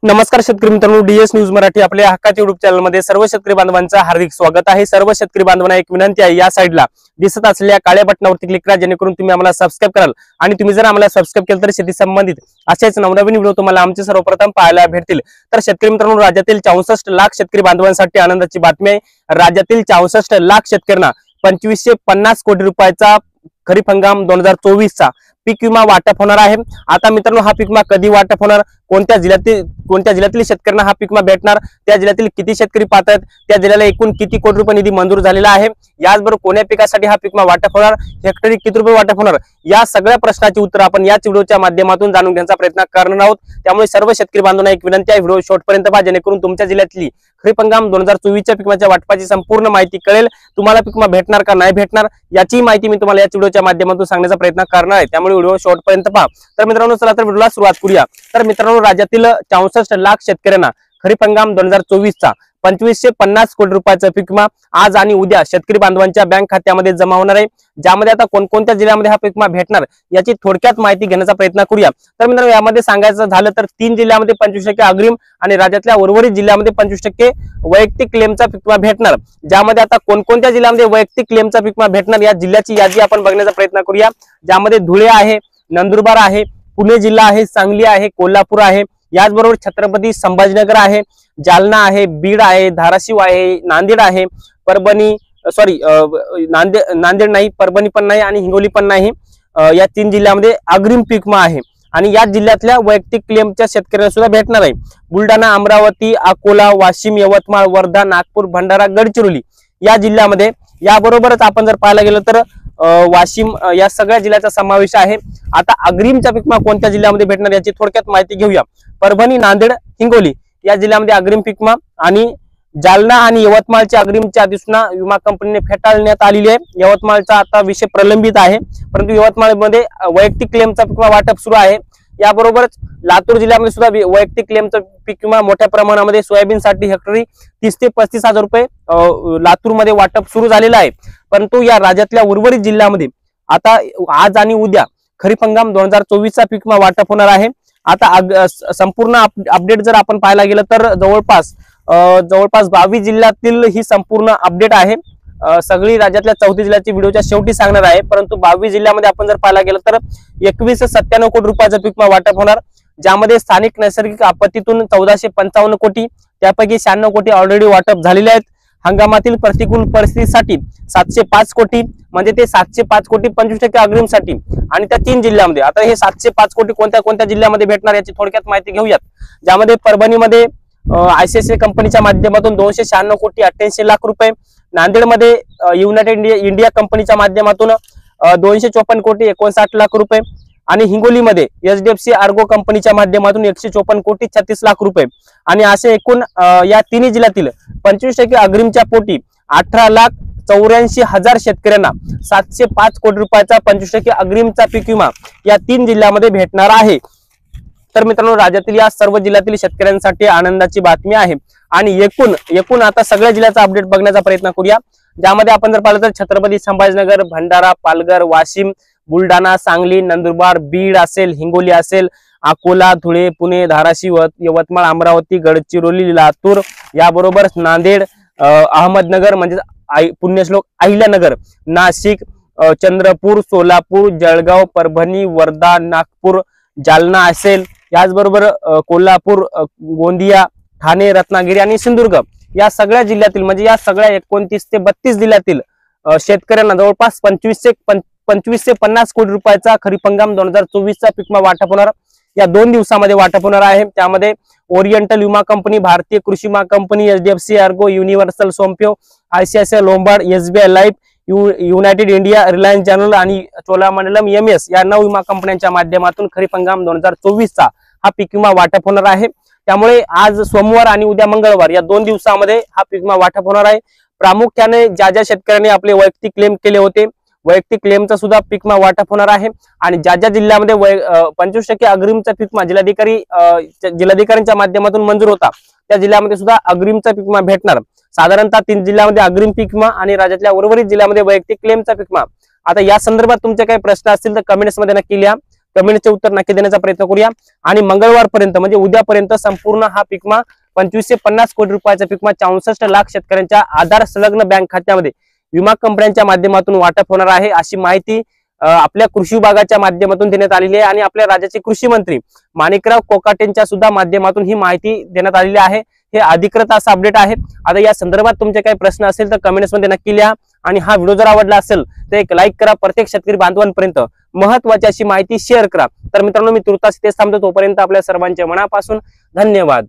नमस्कार शेतकरी मित्रांनो, डीएस न्यूज मराठी आपल्या हक्काच्या युट्यूब चॅनल मध्ये सर्व शेतकरी बांधवांचं हार्दिक स्वागत आहे। सर्व शेतकरी बांधवांना एक विनंती आहे, या साईडला दिसत असलेल्या काळ्या बटनावरती क्लिक करा, जेणेकरून तुम्ही आम्हाला सबस्क्राइब कराल। आणि तुम्ही जर आम्हाला सबस्क्राइब केलं तर शेती संबंधित असेच नवनवीन व्हिडिओ तुम्हाला आमचे सर्वप्रथम पाहायला भेटतील। तर शेतकरी मित्रांनो, राज्यातील 64 लाख शेतकरी बांधवांसाठी आनंदाची बातमी आहे। राज्यातील 64 लाख शेतकऱ्यांना 2550 कोटी रुपयाचा खरीप हंगाम 2024 चा पीक विमा वाटप होणार आहे। आता मित्रांनो, हा पीक विमा कधी वाटप होणार, कोणत्या जिल्ह्यातील शेतकऱ्यांना हा पीक विमा भेटणार, त्या जिल्ह्यातील किती शेतकरी पात्र आहेत, त्या जिल्ह्याला एकूण किती कोटी रुपये निधी मंजूर झालेला आहे, याचबरोबर कोण्या पिकासाठी हा पीक विमा वाटप होणार, हेक्टरी किती रुपये वाटप होणार, या सगळ्या प्रश्नाची उत्तर आपण याच व्हिडिओच्या माध्यमातून जाणून घेण्याचा प्रयत्न करणार आहोत। त्यामुळे सर्व शेतकरी बांधवांना एक विनंती आहे, व्हिडिओ शेवटपर्यंत पहा, जेणेकरून तुमच्या जिल्ह्यातली खरीप हंगाम 2024 च्या पीक विम्याच्या वाटपाची संपूर्ण माहिती कळेल। तुम्हाला पीक विमा भेटणार का नाही भेटणार याची माहिती मी तुम्हाला याच व्हिडिओच्या माध्यमातून सांगण्याचा प्रयत्न करणार आहे। त्यामुळे व्हिडिओ शेवटपर्यंत पहा। तर मित्रांनो, चला तर व्हिडिओला सुरुवात करूया। तर मित्रांनो, राज्यातील 64 लाख शेतकऱ्यांना खरीप हंगाम 2024 चा 2550 कोटी रुपयाचा पीक विमा आज आणि उद्या शेतकरी बांधवांच्या बँक खात्यामध्ये जमा होणार आहे। ज्यामध्ये आता कोणकोणत्या जिल्ह्यामध्ये हा पीक विमा भेटणार याची थोडक्यात माहिती घेण्याचा प्रयत्न करूया। तर मित्रांनो, यामध्ये सांगायचं झालं तर 3 जिल्ह्यामध्ये 25% अग्रिम आणि राज्यातल्या उर्वरित जिल्ह्यामध्ये 25% वैयक्तिक क्लेमचा पीक विमा भेटणार। ज्यामध्ये आता कोणकोणत्या जिल्ह्यामध्ये वैयक्तिक क्लेमचा पीक विमा भेटणार या जिल्ह्याची यादी आपण बघण्याचा प्रयत्न करूया। ज्यामध्ये धुळे आहे, नंदुरबार आहे, पुणे जिल्हा आहे, सांगली आहे, कोल्हापूर आहे, याचबरोबर छत्रपती संभाजीनगर आहे, जालना आहे, बीड आहे, धाराशिव आहे, नांदेड आहे, परभणी नांदेड नाही, परभणी पण नाही आणि हिंगोली पण नाही। या 3 जिल्ह्यामध्ये अग्रिम पीक विमा आहे आणि या जिल्ह्यातल्या वैयक्तिक क्लेमच्या शेतकऱ्यांना सुद्धा भेटणार आहे। बुलढाणा, अमरावती, अकोला, वाशिम, यवतमाळ, वर्धा, नागपूर, भंडारा, गडचिरोली या जिल्ह्यामध्ये, याबरोबरच आपण जर पाहायला गेलं तर वाशिम या सगळ्या जिल्ह्याचा समावेश आहे। आता अग्रिमचा पीक विमा कोणत्या जिल्ह्यामध्ये भेटणार याची थोडक्यात माहिती घेऊया। परभणी, नांदेड, हिंगोली या जिल्ह्यामध्ये अग्रिम पीक विमा आणि जालना आणि यवतमाळच्या अग्रिमच्या अधिसूचना विमा कंपनीने फेटाळण्यात आलेली आहे। यवतमाळचा आता विषय प्रलंबित आहे, परंतु यवतमाळमध्ये वैयक्तिक क्लेमचा पीक विमा वाटप सुरू आहे। याबरोबरच लातूर जिल्ह्यामध्ये सुद्धा वैयक्तिक क्लेमचा पीक विमा मोठ्या प्रमाणामध्ये सोयाबीनसाठी हेक्टरी 30 ते 35 हजार रुपये लातूरमध्ये वाटप सुरू झालेलं आहे। परंतु या राज्यातल्या उर्वरित जिल्ह्यामध्ये आता आज आणि उद्या खरीप हंगाम 2024 चा पीक विमा वाटप होणार आहे। आता संपूर्ण अपडेट जर आपण पाहायला गेलं तर जवळपास 22 जिल्ह्यातील ही संपूर्ण अपडेट आहे। सगळी राज्यातल्या 34 जिल्ह्याची व्हिडिओच्या शेवटी सांगणार आहे, परंतु 22 जिल्ह्यामध्ये आपण जर पाहायला गेलं तर 2197 कोटी रुपयाचा पीक विमा वाटप होणार। ज्यामध्ये स्थानिक नैसर्गिक आपत्तीतून 1455 कोटी, त्यापैकी 96 कोटी ऑलरेडी वाटप झालेले आहेत। हंगामातील प्रतिकूल परिस्थितीसाठी 705 कोटी, म्हणजे ते 705 कोटी 25% अग्रिमसाठी आणि त्या 3 जिल्ह्यामध्ये। आता हे 705 कोटी कोणत्या कोणत्या जिल्ह्यामध्ये भेटणार याची थोडक्यात माहिती घेऊयात। ज्यामध्ये परभणीमध्ये आयसीआयसीआय कंपनीच्या माध्यमातून 296 कोटी 88 लाख रुपये, नांदेडमध्ये युनायटेड इंडिया कंपनीच्या माध्यमातून 254 कोटी 59 लाख रुपये आणि हिंगोलीमध्ये एचडीएफसी आर्गो कंपनीच्या माध्यमातून 154 कोटी 36 लाख रुपये आणि असे एकूण या 3 जिल्ह्यातील 25% अग्रिमच्या पोटी 18,84,000 शेतकऱ्यांना 705 कोटी रुपयाचा 25% अग्रिमचा पीक विमा या 3 जिल्ह्यामध्ये भेटणार आहे। तर मित्रांनो, राज्यातील या सर्व जिल्ह्यातील शेतकऱ्यांसाठी आनंदाची बातमी आहे। आणि एकूण आता सगळ्या जिल्ह्याचा अपडेट बघण्याचा प्रयत्न करूया। ज्यामध्ये आपण जर पाहिलं तर छत्रपती संभाजीनगर, भंडारा, पालघर, वाशिम, बुलढाणा, सांगली, नंदुरबार, बीड असेल, हिंगोली असेल, अकोला, धुळे, पुणे, धाराशिव, यवतमाळ, अमरावती, गडचिरोली, लातूर, याबरोबरच नांदेड, अहमदनगर म्हणजे पुण्यश्लोक अहिल्यानगर, नाशिक, चंद्रपूर, सोलापूर, जळगाव, परभणी, वर्धा, नागपूर, जालना असेल, याचबरोबर कोल्हापूर, गोंदिया, ठाणे, रत्नागिरी आणि सिंधुदुर्ग या सगळ्या जिल्ह्यातील, म्हणजे या सगळ्या 29 ते 32 जिल्ह्यातील शेतकऱ्यांना जवळपास 2550 कोटी रुपयाचा खरीप हंगाम 2024 चा पीक विमा वाटप होणार। या 2 दिवसामध्ये वाटप होणार आहे। त्यामध्ये ओरिएंटल विमा कंपनी, भारतीय कृषी विमा company, HDFC ERGO, universal Sompo, ICICI Lombard, SBI life, united India, Reliance general आणि चोलामंडलम एमएस या 9 विमा कंपन्यांच्या माध्यमातून खरीप हंगाम 2024 चा हा पीक विमा वाटप होणार आहे। त्यामुळे आज सोमवार आणि उद्या मंगळवार या 2 दिवसामध्ये हा पीक विमा वाटप होणार आहे। प्रामुख्याने ज्या जिल्ह्यांनी आपले वैयक्तिक क्लेम केले होते, वैयक्तिक क्लेमचा सुद्धा पीक विमा वाटप होणार आहे। आणि ज्या जिल्ह्यामध्ये 25% अग्रिमचा पीक विमा जिल्हाधिकाऱ्यांच्या माध्यमातून मंजूर होता, त्या जिल्ह्यामध्ये सुद्धा अग्रिमचा पीक विमा भेटणार। साधारणतः 3 जिल्ह्यामध्ये अग्रिम पीक विमा आणि राज्यातल्या उर्वरित जिल्ह्यामध्ये वैयक्तिक क्लेमचा पीक विमा। आता या संदर्भात तुमचे काही प्रश्न असतील तर कमेंट्स मध्ये नक्की लिहा। कमेंटचे उत्तर नक्की देण्याचा प्रयत्न करूया आणि मंगळवारपर्यंत म्हणजे उद्यापर्यंत संपूर्ण हा पीक विमा 25 ते 50 कोटी रुपयाचा पीक विमा 64 लाख शेतकऱ्यांच्या आधार संलग्न बँक खात्यामध्ये विमा कंपन्यांच्या माध्यमातून वाटप होणार आहे अशी माहिती आपल्या कृषी विभागाच्या माध्यमातून देण्यात आलेली आहे आणि आपल्या राज्याचे कृषी मंत्री माणिकराव कोकाटेंच्या सुद्धा माध्यमातून ही माहिती देण्यात आलेली आहे। हे अधिकृत असं अपडेट आहे। आता या संदर्भात तुमचे काही प्रश्न असेल तर कमेंट्स मध्ये नक्की लिहा आणि हा व्हिडिओ जर आवडला असेल तर एक लाईक करा। प्रत्येक शेतकरी बांधवांपर्यंत महत्त्वाची अशी माहिती शेअर करा। तर मित्रांनो, मी तुर्तास इथेच थांबतो। तोपर्यंत आपल्या सर्वांच्या मनापासून धन्यवाद।